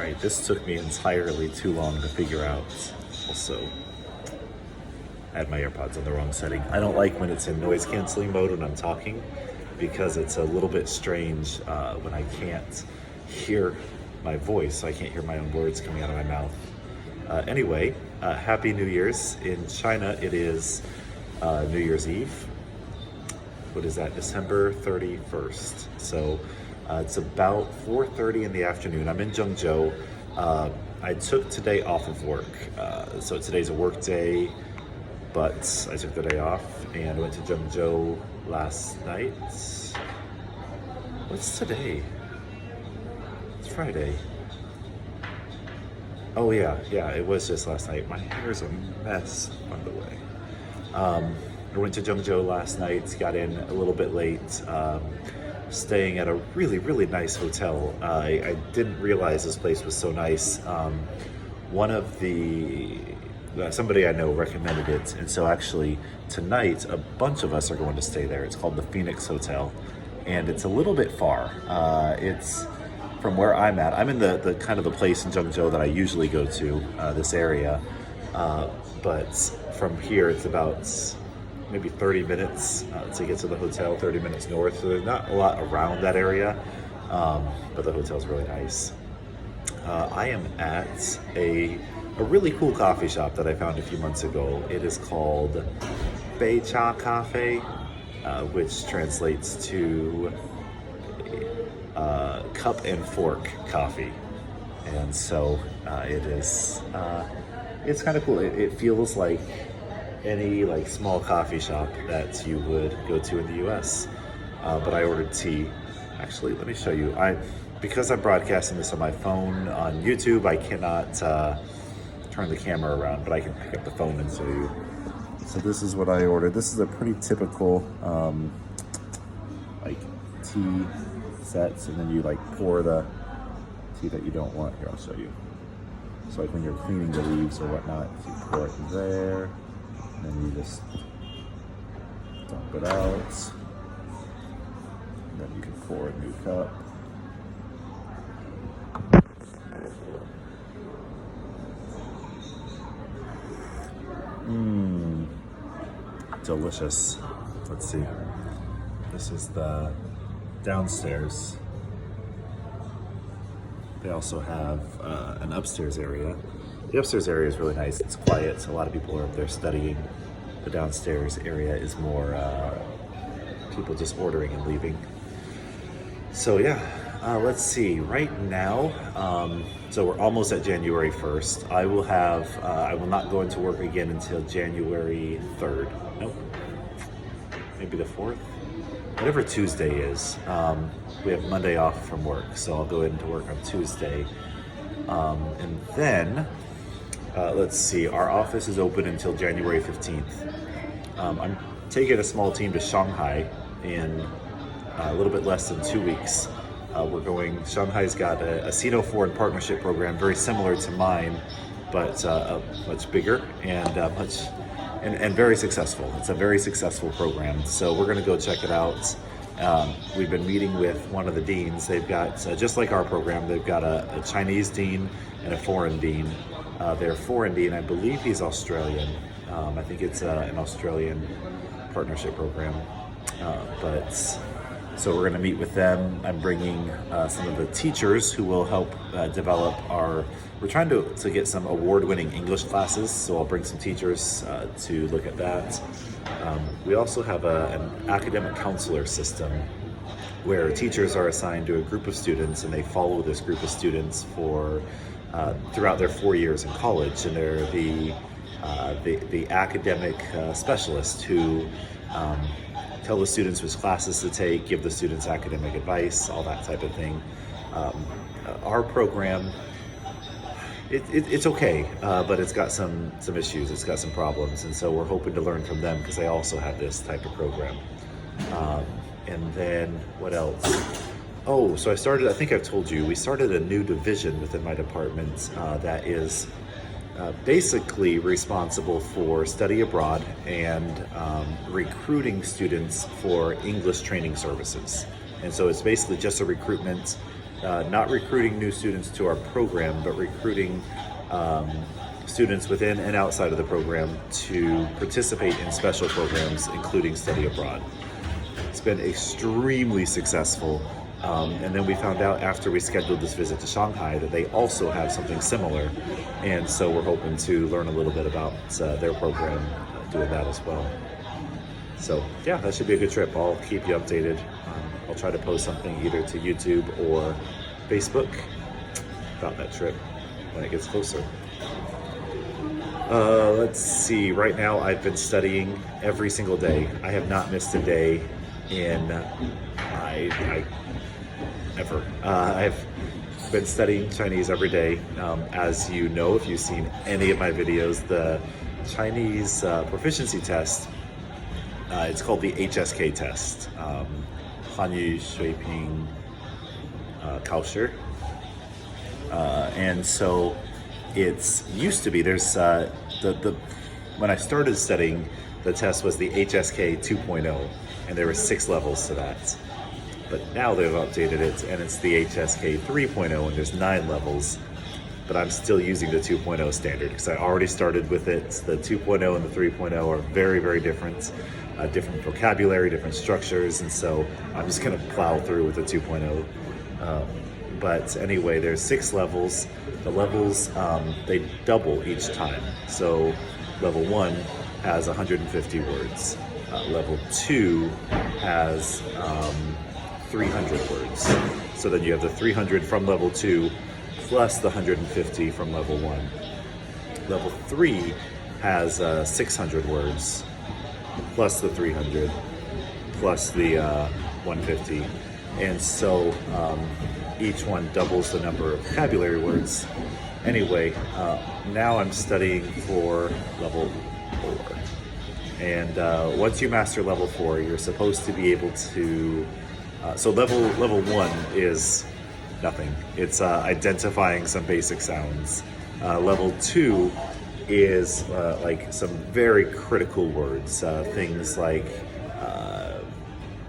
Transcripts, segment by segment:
right, this took me entirely too long to figure out. Also, I had my AirPods on the wrong setting. I don't like when it's in noise canceling mode when I'm talking because it's a little bit strange when I can't hear my voice. I can't hear my own words coming out of my mouth. Anyway, Happy New Year's. In China, it is New Year's Eve. What is that? December 31st. So it's about 4:30 in the afternoon. I'm in Zhengzhou. I took today off of work. So today's a work day, but I took the day off and went to Zhengzhou last night. What's today? It's Friday. Oh yeah, it was just last night. My hair's a mess, by the way. I went to Zhengzhou last night, got in a little bit late, staying at a really, really nice hotel. I didn't realize this place was so nice. Somebody I know recommended it, and so actually tonight a bunch of us are going to stay there. It's called the Phoenix Hotel, and it's a little bit far. It's from where I'm at. I'm in the kind of the place in Zhengzhou that I usually go to, this area, but from here it's about maybe 30 minutes to get to the hotel, 30 minutes north. So there's not a lot around that area, but the hotel's really nice. I am at a really cool coffee shop that I found a few months ago. It is called杯叉咖啡, which translates to cup and fork coffee. And so it's kind of cool. It feels like any small coffee shop that you would go to in the US. But I ordered tea. Actually, let me show you. Because I'm broadcasting this on my phone on YouTube, I cannot turn the camera around, but I can pick up the phone and show you. So this is what I ordered. This is a pretty typical tea sets, and then you pour the tea that you don't want. Here, I'll show you. So when you're cleaning the leaves or whatnot, you pour it there, and then you just dump it out. And then you can pour a new cup. Delicious. Let's see. This is the downstairs. They also have an upstairs area. The upstairs area is really nice. It's quiet. A lot of people are up there studying. The downstairs area is more people just ordering and leaving. So yeah, let's see. Right now, so we're almost at January 1st. I will not go into work again until January 3rd. Nope. Maybe the 4th? Whatever Tuesday is. We have Monday off from work, so I'll go into work on Tuesday. And then, let's see, our office is open until January 15th. I'm taking a small team to Shanghai in a little bit less than 2 weeks. Shanghai's got a Sino-Foreign Partnership program very similar to mine, but much bigger and very successful. It's a very successful program. So we're gonna go check it out. We've been meeting with one of the deans. They've got, just like our program, they've got a Chinese dean and a foreign dean. Their foreign dean, I believe he's Australian. I think it's an Australian partnership program. So we're gonna meet with them. I'm bringing some of the teachers who will help develop we're trying to get some award-winning English classes, so I'll bring some teachers to look at that. We also have an academic counselor system where teachers are assigned to a group of students, and they follow this group of students throughout their 4 years in college, and they're the academic specialists who tell the students which classes to take, give the students academic advice, all that type of thing. Our program, it's okay, but it's got some issues, it's got some problems, and so we're hoping to learn from them because they also have this type of program. And then what else? Oh, so I think I've told you, we started a new division within my department that is basically responsible for study abroad and recruiting students for English training services. And so it's basically just a recruitment not recruiting new students to our program, but recruiting students within and outside of the program to participate in special programs, including study abroad. It's been extremely successful. And then we found out after we scheduled this visit to Shanghai that they also have something similar. And so we're hoping to learn a little bit about their program, doing that as well. So yeah, that should be a good trip. I'll keep you updated. I'll try to post something either to YouTube or Facebook about that trip when it gets closer. Let's see, right now I've been studying every single day. I have not missed a day in ever. I've been studying Chinese every day. As you know, if you've seen any of my videos, the Chinese proficiency test, it's called the HSK test, Hanyu Shuiping Kaoshi. And so it's used to be, there's when I started studying, the test was the HSK 2.0, and there were 6 levels to that. But now they've updated it, and it's the HSK 3.0, and there's 9 levels. But I'm still using the 2.0 standard because I already started with it. The 2.0 and the 3.0 are very, very different. Different vocabulary, different structures, and so I'm just gonna plow through with the 2.0. But anyway, there's 6 levels. The levels, they double each time. So level 1 has 150 words. Level 2 has 300 words. So then you have the 300 from level 2 plus the 150 from level 1. Level 3 has 600 words plus the 300 plus the 150. And so each one doubles the number of vocabulary words. Anyway, now I'm studying for level 4. And once you master level 4, you're supposed to be able to, so level 1 is nothing. It's identifying some basic sounds. Level 2 is like some very critical words, things like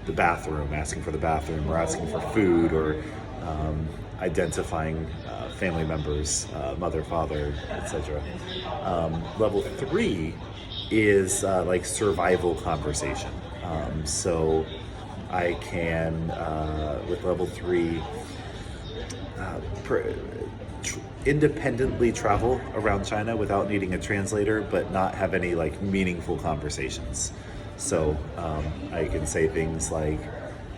the bathroom, asking for the bathroom, or asking for food, or identifying family members, mother, father, etc. Level 3 is like survival conversation. So I can, with level 3, independently travel around China without needing a translator, but not have any like meaningful conversations. So I can say things like,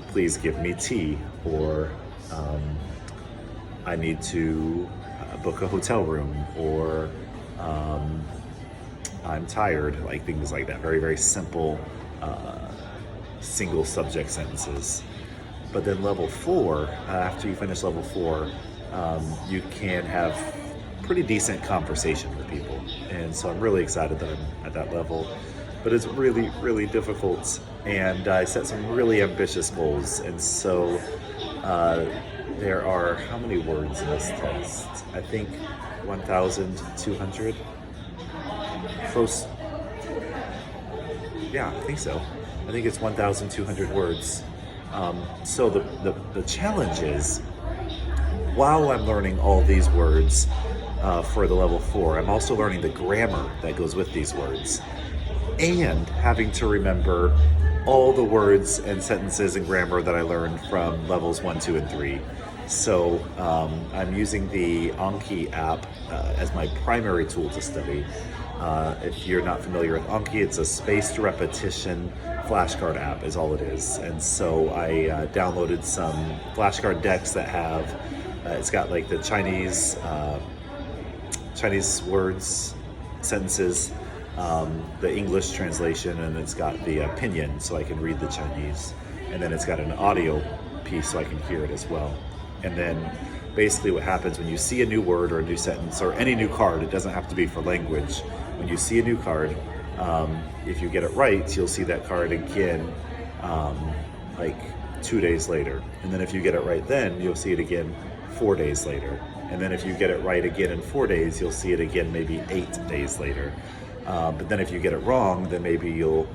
please give me tea, or I need to book a hotel room, or I'm tired, like things like that. Very, very simple single subject sentences. But then level 4, after you finish level 4, you can have pretty decent conversation with people. And so I'm really excited that I'm at that level. But it's really, really difficult. And I set some really ambitious goals. And so there are, how many words in this test? I think 1,200? Close. Yeah, I think so. I think it's 1,200 words. So the challenge is, while I'm learning all these words for the level 4, I'm also learning the grammar that goes with these words, and having to remember all the words and sentences and grammar that I learned from levels 1, 2, and 3. So I'm using the Anki app as my primary tool to study. If you're not familiar with Anki, it's a spaced repetition flashcard app is all it is. And so I downloaded some flashcard decks that have, it's got like the Chinese words, sentences, the English translation, and it's got the pinyin so I can read the Chinese. And then it's got an audio piece so I can hear it as well. And then basically what happens when you see a new word or a new sentence or any new card, it doesn't have to be for language. When you see a new card, if you get it right, you'll see that card again like 2 days later. And then if you get it right then, you'll see it again 4 days later. And then if you get it right again in 4 days, you'll see it again maybe 8 days later. But then if you get it wrong, then maybe you'll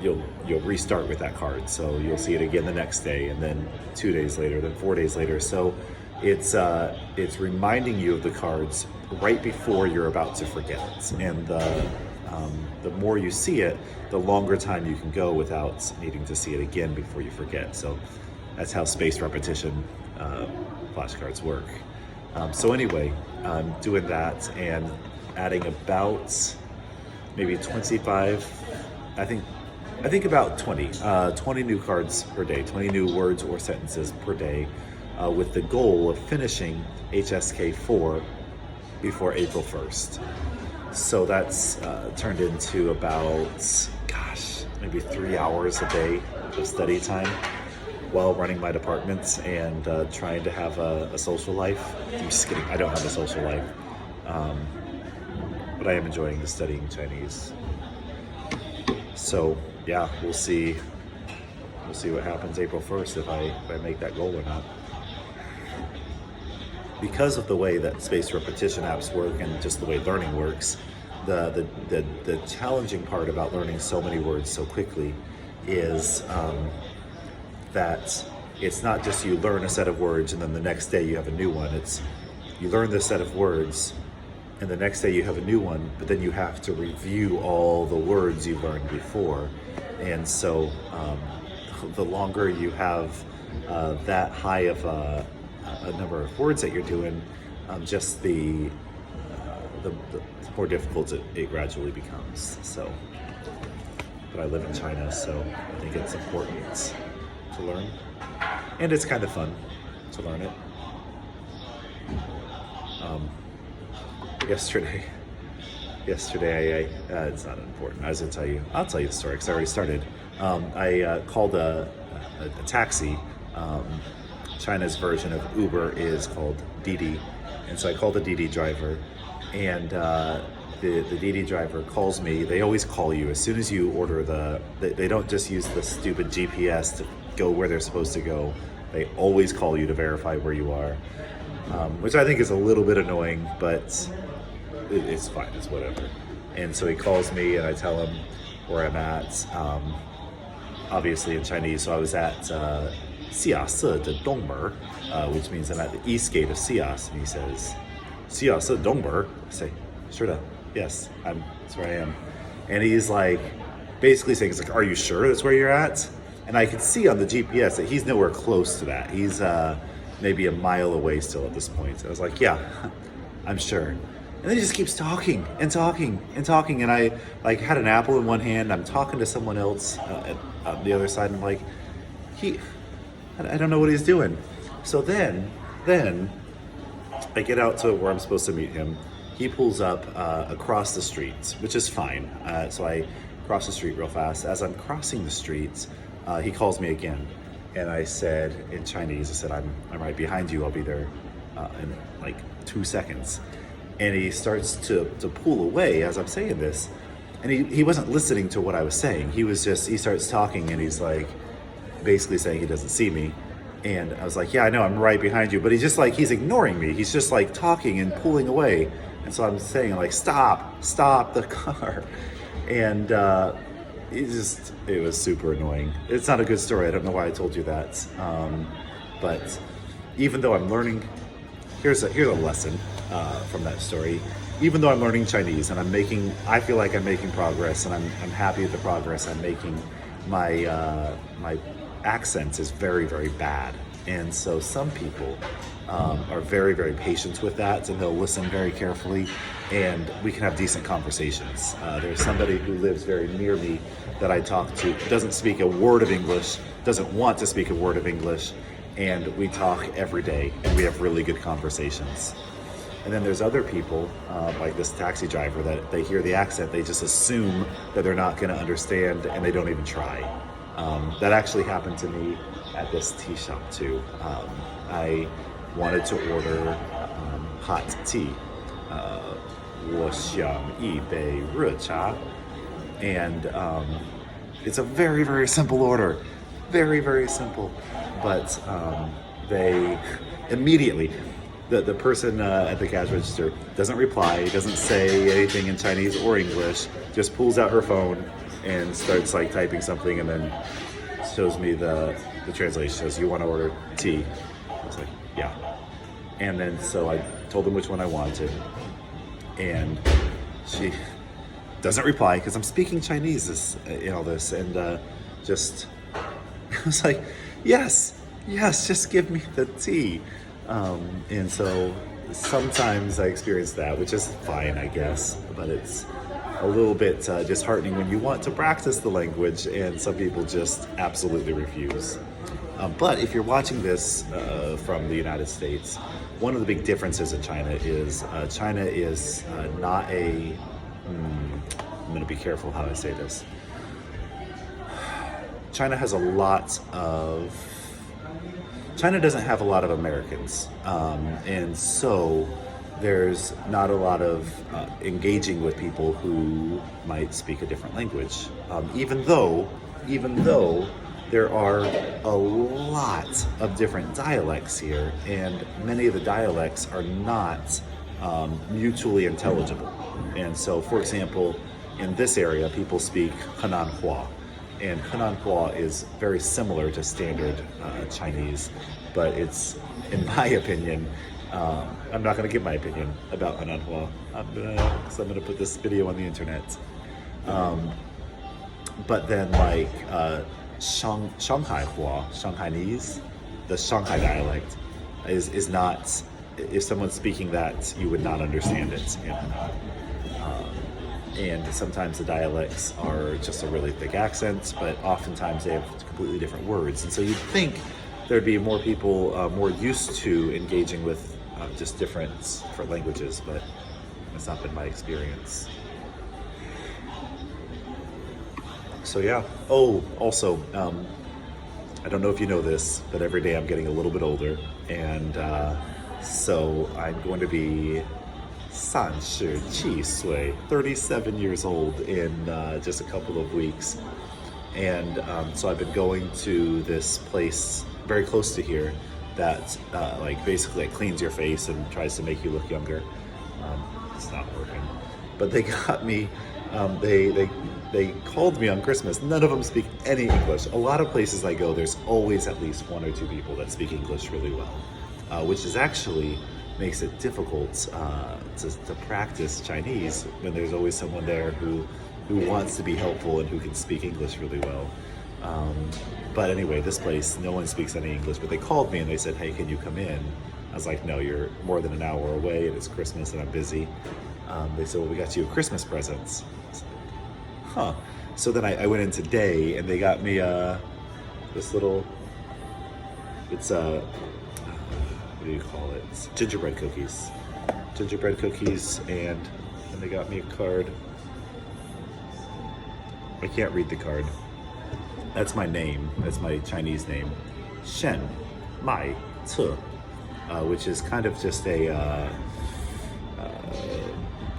you'll restart with that card. So you'll see it again the next day, and then 2 days later, then 4 days later. So it's reminding you of the cards right before you're about to forget. And the more you see it, the longer time you can go without needing to see it again before you forget. So that's how spaced repetition flashcards work. So anyway, I'm doing that and adding about maybe 25, I think about 20 new cards per day, 20 new words or sentences per day, with the goal of finishing HSK4 before April 1st. So that's turned into about, maybe 3 hours a day of study time while running my department and trying to have a social life. I'm just kidding, I don't have a social life. But I am enjoying the studying Chinese. So yeah, we'll see what happens April 1st if I make that goal or not. Because of the way that spaced repetition apps work and just the way learning works, the challenging part about learning so many words so quickly is that it's not just you learn a set of words and then the next day you have a new one. It's you learn this set of words and the next day you have a new one, but then you have to review all the words you learned before. And so the longer you have that high of a number of words that you're doing, just the more difficult it gradually becomes. So, but I live in China, so I think it's important to learn, and it's kind of fun to learn it. Yesterday, it's not important. I was gonna tell you. I'll tell you the story because I already started. I called a taxi. China's version of Uber is called Didi, and so I called the Didi driver, and the Didi driver calls me. They always call you as soon as you order they don't just use the stupid GPS to go where they're supposed to go. They always call you to verify where you are, which I think is a little bit annoying, but it's fine, it's whatever. And so he calls me and I tell him where I'm at, obviously in Chinese. So I was at Xiase de Dongmer, which means I'm at the east gate of Xias, and he says, Xiase Dongmer? I say, sure, yes, that's where I am. And he's like, basically saying, are you sure that's where you're at? And I could see on the GPS that he's nowhere close to that. He's maybe a mile away still at this point. I was like, yeah, I'm sure. And then he just keeps talking and talking and talking. And I had an apple in one hand. I'm talking to someone else on the other side. And I'm like, I don't know what he's doing. So then I get out to where I'm supposed to meet him. He pulls up across the street, which is fine. So I cross the street real fast. As I'm crossing the streets, he calls me again. And I said in Chinese, I said, I'm right behind you. I'll be there in like 2 seconds. And he starts to pull away as I'm saying this. And he wasn't listening to what I was saying. He starts talking and he's like, basically saying he doesn't see me. And I was like, yeah, I know, I'm right behind you. But he's ignoring me. He's just like talking and pulling away. And so I'm saying like, stop the car. And it was super annoying. It's not a good story. I don't know why I told you that. But even though I'm learning, here's a lesson from that story. Even though I'm learning Chinese and I feel like I'm making progress, and I'm happy with the progress I'm making, my accent is very, very bad. And so some people are very, very patient with that, and they'll listen very carefully, and we can have decent conversations. There's somebody who lives very near me that I talk to, doesn't speak a word of English, doesn't want to speak a word of English, and we talk every day, and we have really good conversations. And then there's other people, like this taxi driver, that they hear the accent, they just assume that they're not gonna understand, and they don't even try. That actually happened to me at this tea shop too. I wanted to order hot tea. 我想一杯热茶. And it's a very, very simple order. Very, very simple. But they immediately, the person at the cash register doesn't reply, doesn't say anything in Chinese or English, just pulls out her phone and starts like typing something, and then shows me the translation. Says, "You want to order tea?" I was like, "Yeah." And then so I told them which one I wanted, and she doesn't reply because I'm speaking Chinese in all this, and just I was like, yes, just give me the tea. And so sometimes I experience that, which is fine, I guess, but it's a little bit disheartening when you want to practice the language and some people just absolutely refuse. But if you're watching this from the United States, one of the big differences in China is not a, I'm going to be careful how I say this. China doesn't have a lot of Americans, and so there's not a lot of engaging with people who might speak a different language, even though there are a lot of different dialects here, and many of the dialects are not mutually intelligible. And so, for example, in this area, people speak Hua. And Hua is very similar to standard Chinese, but it's, in my opinion, I'm not going to give my opinion about Hua. Because I'm going to put this video on the internet. But then, like Shanghai Hua, Shanghainese, the Shanghai dialect, is not. If someone's speaking that, you would not understand it. You know? And sometimes the dialects are just a really thick accent, but oftentimes they have completely different words. And so you'd think there'd be more people more used to engaging with just different languages, but that's not been my experience. So yeah. Oh, also, I don't know if you know this, but every day I'm getting a little bit older, and so I'm going to be 37岁, 37 years old in just a couple of weeks. And so I've been going to this place very close to here that like basically cleans your face and tries to make you look younger. It's not working. But they got me, they called me on Christmas. None of them speak any English. A lot of places I go, there's always at least one or two people that speak English really well, which is actually makes it difficult to practice Chinese when there's always someone there who wants to be helpful and who can speak English really well. But anyway, this place, no one speaks any English, but they called me and they said, "Hey, can you come in?" I was like, "No, you're more than an hour away and it's Christmas and I'm busy." They said, "Well, we got you a Christmas present." I was like, huh. So then I went in today and they got me this little, it's what do you call it? It's gingerbread cookies. Gingerbread cookies, and they got me a card. I can't read the card. That's my name. That's my Chinese name. Shen Mai Ce, which is kind of just a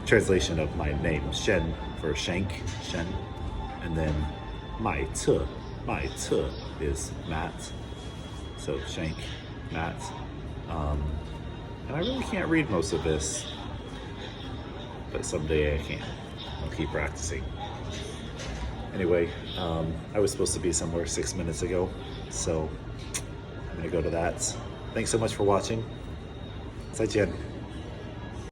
translation of my name. Shen for shank, Shen. And then Mai Ce. Mai Ce is Matt. So shank, Matt. And I really can't read most of this, but someday I can. I'll keep practicing. Anyway, I was supposed to be somewhere 6 minutes ago, so I'm gonna go to that. Thanks so much for watching. 再见.